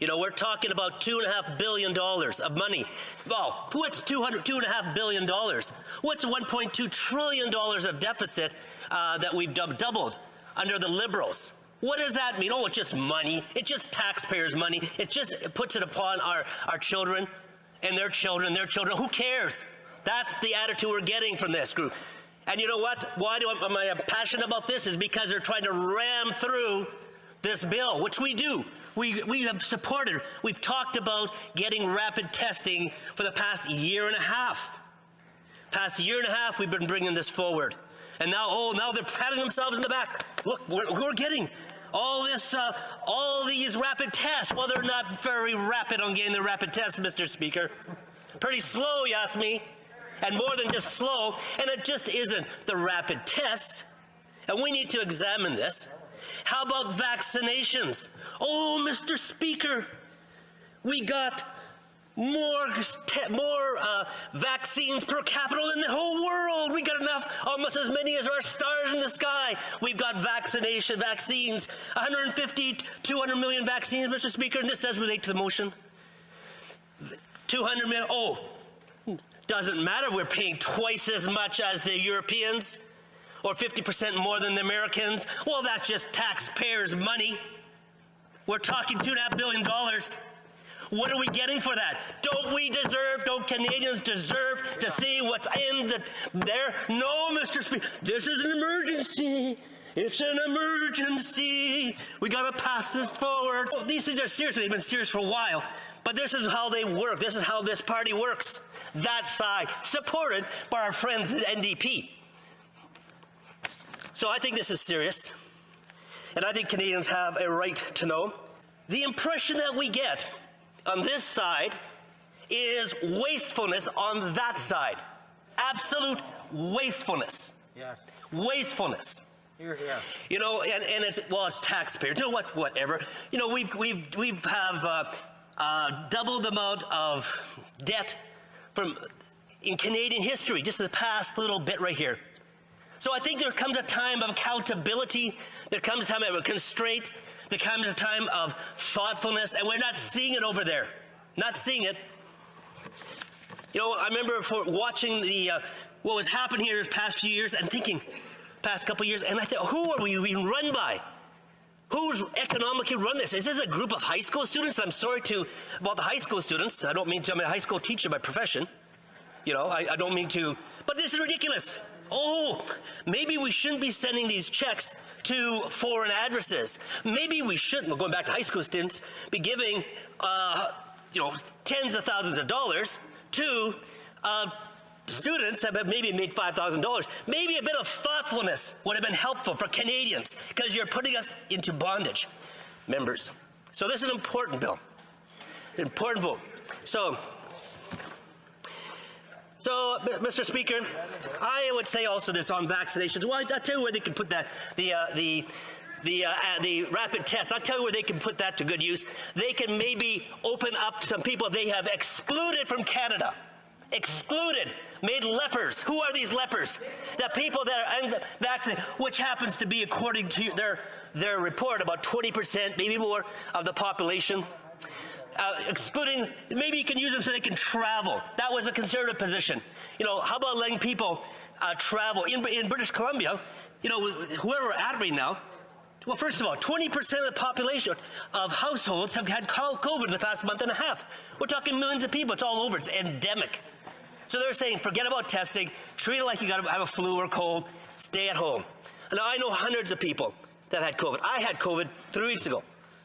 You know, we're talking about $2.5 billion of money. Well, what's $2.5 billion? What's $1.2 trillion of deficit that we've doubled under the Liberals? What does that mean? Oh, it's just money. It's just taxpayers' money. It just puts it upon our children and their children, Who cares? That's the attitude we're getting from this group. And you know what? Why am I passionate about this? Is because they're trying to ram through this bill, which we do. We have supported. We've talked about getting rapid testing for the past year and a half. We've been bringing this forward. And now they're patting themselves in the back. Look, we're getting all these rapid tests. Well, they're not very rapid on getting the rapid tests, Mr. Speaker. Pretty slow, you ask me. And more than just slow, and it just isn't the rapid tests. And we need to examine this. How about vaccinations? Oh, Mr. Speaker, we got more vaccines per capita than the whole world. We got enough, almost as many as our stars in the sky. We've got vaccines, 150, 200 million vaccines, Mr. Speaker, and this does relate to the motion. 200 million, doesn't matter, we're paying twice as much as the Europeans, or 50% more than the Americans. Well, that's just taxpayers' money. We're talking $2.5 billion. What are we getting for that? Don't Canadians deserve to see what's in there? No, Mr. Speaker, this is an emergency. It's an emergency. We gotta pass this forward. Well, these things are serious. They've been serious for a while. But this is how they work. This is how this party works. That side, supported by our friends at NDP. So I think this is serious. And I think Canadians have a right to know. The impression that we get on this side is wastefulness on that side. Absolute wastefulness. Yes. Wastefulness. Here. You know, and it's taxpayers. You know what? Whatever. You know, we've doubled the amount of debt in Canadian history, just in the past little bit right here. So I think there comes a time of accountability, there comes a time of constraint, there comes a time of thoughtfulness, and we're not seeing it over there. Not seeing it. You know, I remember watching what was happening here the past few years and thinking, past couple of years, and I thought, who are we being run by? Who's economically run this? Is this a group of high school students? I'm sorry about the high school students. I don't mean to. I'm a high school teacher by profession. You know, I don't mean to. But this is ridiculous. Oh, maybe we shouldn't be sending these checks to foreign addresses. Maybe we shouldn't, we're going back to high school students, be giving, tens of thousands of dollars to students that have maybe made $5,000. Maybe a bit of thoughtfulness would have been helpful for Canadians, because you're putting us into bondage, members. So this is an important bill, an important vote. So, Mr. Speaker, I would say also this on vaccinations. Well, I'll tell you where they can put that, the rapid tests. I'll tell you where they can put that to good use. They can maybe open up some people they have excluded from Canada. Excluded, made lepers. Who are these lepers? The people that are unvaccinated, which happens to be, according to their report, about 20%, maybe more, of the population. Excluding, maybe you can use them so they can travel. That was a conservative position. You know, how about letting people travel? In British Columbia, you know, whoever we're at right now, well, first of all, 20% of the population of households have had COVID in the past month and a half. We're talking millions of people. It's all over. It's endemic. So they're saying, forget about testing, treat it like you got to have a flu or cold, stay at home. Now, I know hundreds of people that had COVID. I had COVID 3 weeks ago.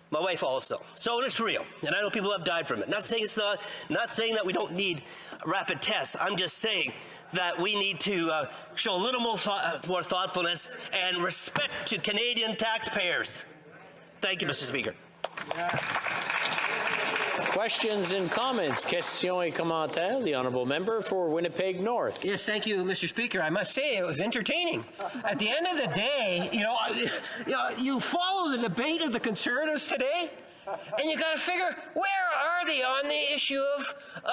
My wife also. So it's real. And I know people have died from it. Not saying that we don't need rapid tests. I'm just saying that we need to show a little more thoughtfulness and respect to Canadian taxpayers. Thank you, Mr. Speaker. Questions and comments. Questions et commentaires. The honourable member for Winnipeg North. Yes, thank you, Mr. Speaker. I must say it was entertaining. At the end of the day, you follow the debate of the Conservatives today, and you got to figure, where are they on the issue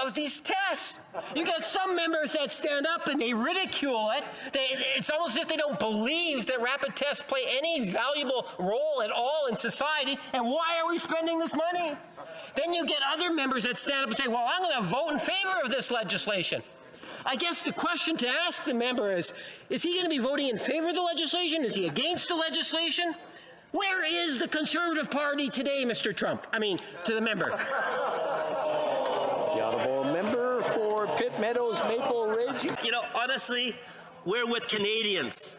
of these tests? You got some members that stand up and they ridicule it. It's almost as if they don't believe that rapid tests play any valuable role at all in society. And why are we spending this money? Then you get other members that stand up and say, well, I'm going to vote in favor of this legislation. I guess the question to ask the member is he going to be voting in favor of the legislation? Is he against the legislation? Where is the Conservative Party today, Mr. Trump? I mean, to the member. The honourable member for Pitt Meadows, Maple Ridge. You know, honestly, we're with Canadians.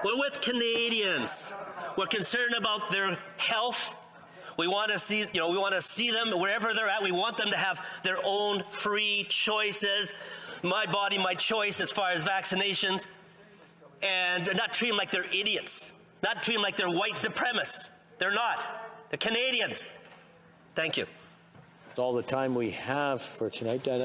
We're with Canadians. We're concerned about their health. We want to see, we want to see them wherever they're at. We want them to have their own free choices. My body, my choice as far as vaccinations. And not treat them like they're idiots. Not treat them like they're white supremacists. They're not. They're Canadians. Thank you. That's all the time we have for tonight. I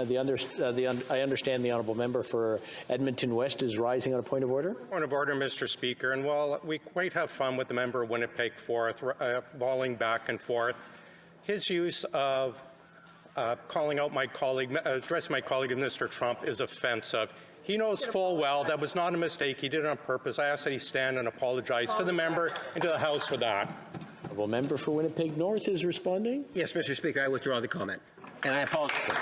understand the honourable member for Edmonton West is rising on a point of order. Point of order, Mr. Speaker. And while we quite have fun with the member of Winnipeg Fourth, volleying back and forth, his use of calling out my colleague, addressing my colleague, Mr. Trump, is offensive. He knows full well that was not a mistake. He did it on purpose. I ask that he stand and apologize to the member and to the House for that. Honourable member for Winnipeg North is responding. Yes, Mr. Speaker, I withdraw the comment. And I apologize.